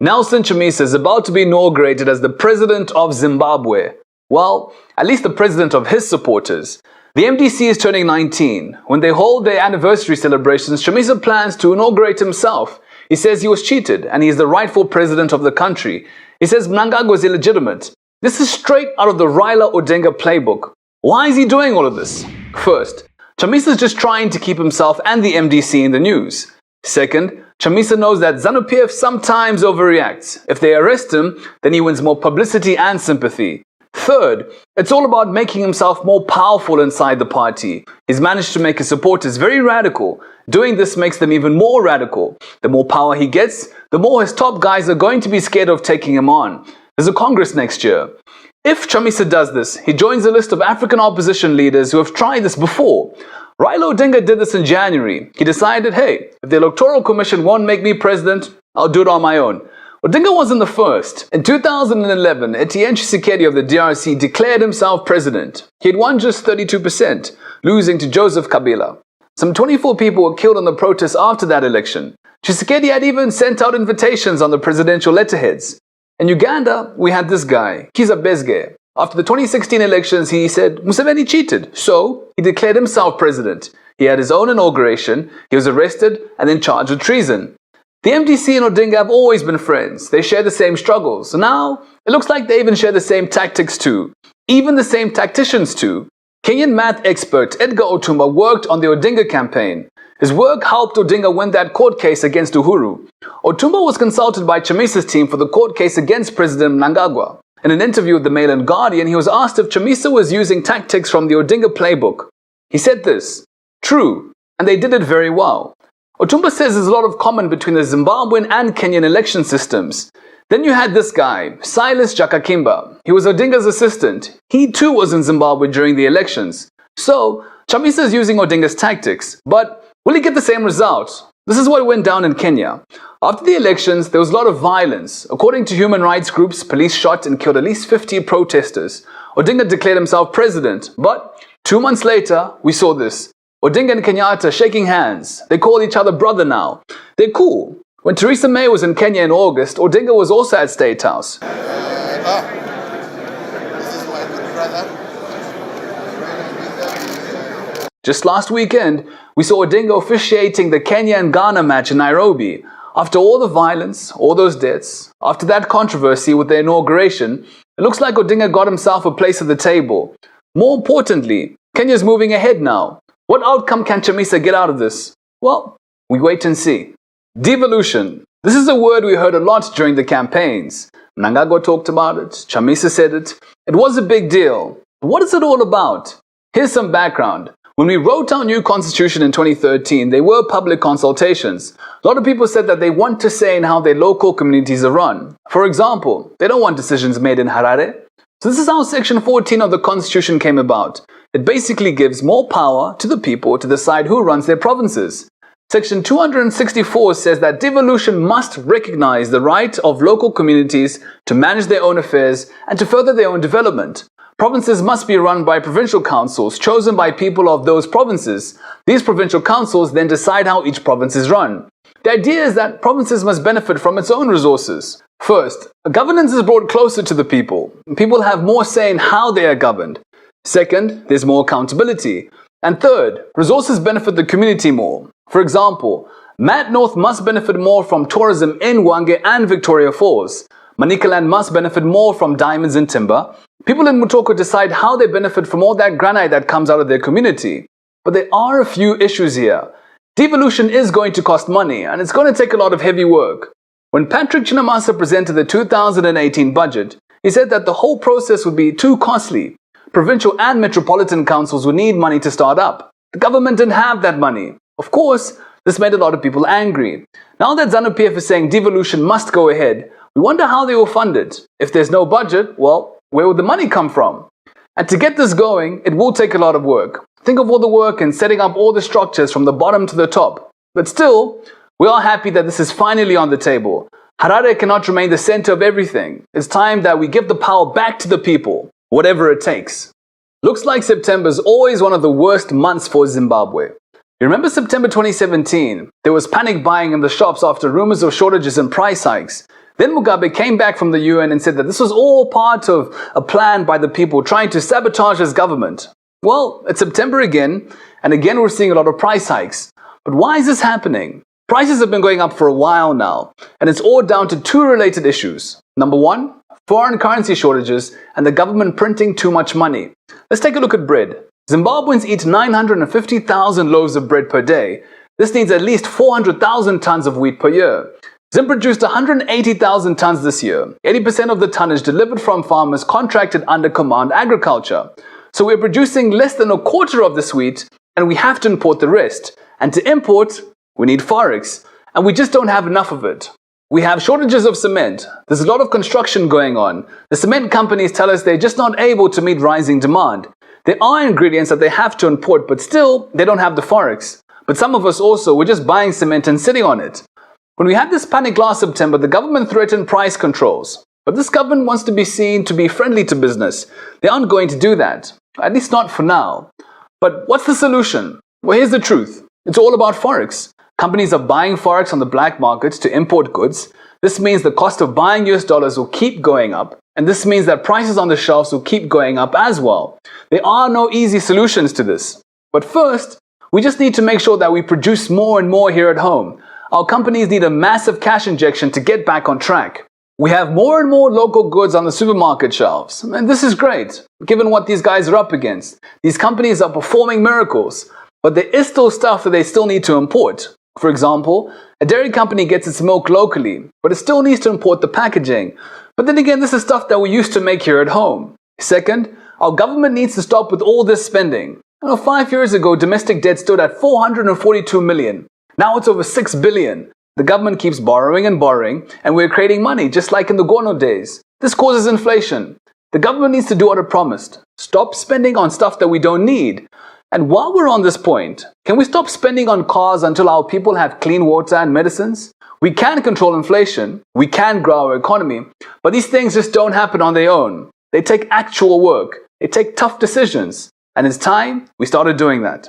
Nelson Chamisa is about to be inaugurated as the president of Zimbabwe. Well, at least the president of his supporters. The MDC is turning 19. When they hold their anniversary celebrations, Chamisa plans to inaugurate himself. He says he was cheated and he is the rightful president of the country. He says Mnangagwa is illegitimate. This is straight out of the Raila Odinga playbook. Why is he doing all of this? First, Chamisa is just trying to keep himself and the MDC in the news. Second, Chamisa knows that ZANU-PF sometimes overreacts. If they arrest him, then he wins more publicity and sympathy. Third, it's all about making himself more powerful inside the party. He's managed to make his supporters very radical. Doing this makes them even more radical. The more power he gets, the more his top guys are going to be scared of taking him on. There's a Congress next year. If Chamisa does this, he joins a list of African opposition leaders who have tried this before. Raila Odinga did this in January. He decided, hey, if the Electoral Commission won't make me president, I'll do it on my own. Odinga wasn't the first. In 2011, Etienne Tshisekedi of the DRC declared himself president. He had won just 32%, losing to Joseph Kabila. Some 24 people were killed on the protests after that election. Tshisekedi had even sent out invitations on the presidential letterheads. In Uganda, we had this guy, Kizza Besigye. After the 2016 elections, he said Museveni cheated, so he declared himself president. He had his own inauguration, he was arrested and then charged with treason. The MDC and Odinga have always been friends. They share the same struggles. So now, it looks like they even share the same tactics too. Even the same tacticians too. Kenyan math expert Edgar Otumba worked on the Odinga campaign. His work helped Odinga win that court case against Uhuru. Otumba was consulted by Chamisa's team for the court case against President Mnangagwa. In an interview with the Mail and Guardian, he was asked if Chamisa was using tactics from the Odinga playbook. He said this, "True, and they did it very well." Otumba says there's a lot of common between the Zimbabwean and Kenyan election systems. Then you had this guy, Silas Jakakimba. He was Odinga's assistant. He too was in Zimbabwe during the elections. So, Chamisa is using Odinga's tactics, but will he get the same results? This is what went down in Kenya. After the elections, there was a lot of violence. According to human rights groups, police shot and killed at least 50 protesters. Odinga declared himself president, but 2 months later, we saw this. Odinga and Kenyatta shaking hands. They call each other brother now. They're cool. When Theresa May was in Kenya in August, Odinga was also at State House. This is my good brother. Just last weekend, we saw Odinga officiating the Kenya and Ghana match in Nairobi. After all the violence, all those deaths, after that controversy with the inauguration, it looks like Odinga got himself a place at the table. More importantly, Kenya's moving ahead now. What outcome can Chamisa get out of this? Well, we wait and see. Devolution. This is a word we heard a lot during the campaigns. Mnangagwa talked about it. Chamisa said it. It was a big deal. What is it all about? Here's some background. When we wrote our new constitution in 2013, there were public consultations. A lot of people said that they want to say in how their local communities are run. For example, they don't want decisions made in Harare. So this is how Section 14 of the Constitution came about. It basically gives more power to the people to decide who runs their provinces. Section 264 says that devolution must recognize the right of local communities to manage their own affairs and to further their own development. Provinces must be run by provincial councils chosen by people of those provinces. These provincial councils then decide how each province is run. The idea is that provinces must benefit from its own resources. First, governance is brought closer to the people. People have more say in how they are governed. Second, there's more accountability. And third, resources benefit the community more. For example, Mat North must benefit more from tourism in Hwange and Victoria Falls. Manicaland must benefit more from diamonds and timber. People in Mutoko decide how they benefit from all that granite that comes out of their community. But there are a few issues here. Devolution is going to cost money, and it's going to take a lot of heavy work. When Patrick Chinamasa presented the 2018 budget, he said that the whole process would be too costly. Provincial and metropolitan councils would need money to start up. The government didn't have that money. Of course, this made a lot of people angry. Now that ZANU-PF is saying devolution must go ahead, we wonder how they will fund it. If there's no budget, well, where would the money come from? And to get this going, it will take a lot of work. Think of all the work in setting up all the structures from the bottom to the top. But still, we are happy that this is finally on the table. Harare cannot remain the center of everything. It's time that we give the power back to the people, whatever it takes. Looks like September is always one of the worst months for Zimbabwe. You remember September 2017? There was panic buying in the shops after rumors of shortages and price hikes. Then Mugabe came back from the UN and said that this was all part of a plan by the people trying to sabotage his government. Well, it's September again, and again we're seeing a lot of price hikes. But why is this happening? Prices have been going up for a while now, and it's all down to two related issues. Number one, foreign currency shortages and the government printing too much money. Let's take a look at bread. Zimbabweans eat 950,000 loaves of bread per day. This needs at least 400,000 tons of wheat per year. Zim produced 180,000 tons this year. 80% of the tonnage delivered from farmers contracted under Command Agriculture. So we're producing less than a quarter of this wheat, and we have to import the rest. And to import, we need forex, and we just don't have enough of it. We have shortages of cement. There's a lot of construction going on. The cement companies tell us they're just not able to meet rising demand. There are ingredients that they have to import, but still, they don't have the forex. But some of us also, we're just buying cement and sitting on it. When we had this panic last September, the government threatened price controls. But this government wants to be seen to be friendly to business. They aren't going to do that, at least not for now. But what's the solution? Well, here's the truth. It's all about forex. Companies are buying forex on the black markets to import goods. This means the cost of buying US dollars will keep going up, and this means that prices on the shelves will keep going up as well. There are no easy solutions to this. But first, we just need to make sure that we produce more and more here at home. Our companies need a massive cash injection to get back on track. We have more and more local goods on the supermarket shelves, and this is great, given what these guys are up against. These companies are performing miracles, but there is still stuff that they still need to import. For example, a dairy company gets its milk locally, but it still needs to import the packaging. But then again, this is stuff that we used to make here at home. Second, our government needs to stop with all this spending. 5 years ago, domestic debt stood at 442 million. Now it's over 6 billion. The government keeps borrowing and borrowing, and we're creating money just like in the Gono days. This causes inflation. The government needs to do what it promised. Stop spending on stuff that we don't need. And while we're on this point, can we stop spending on cars until our people have clean water and medicines? We can control inflation, we can grow our economy, but these things just don't happen on their own. They take actual work, they take tough decisions, and it's time we started doing that.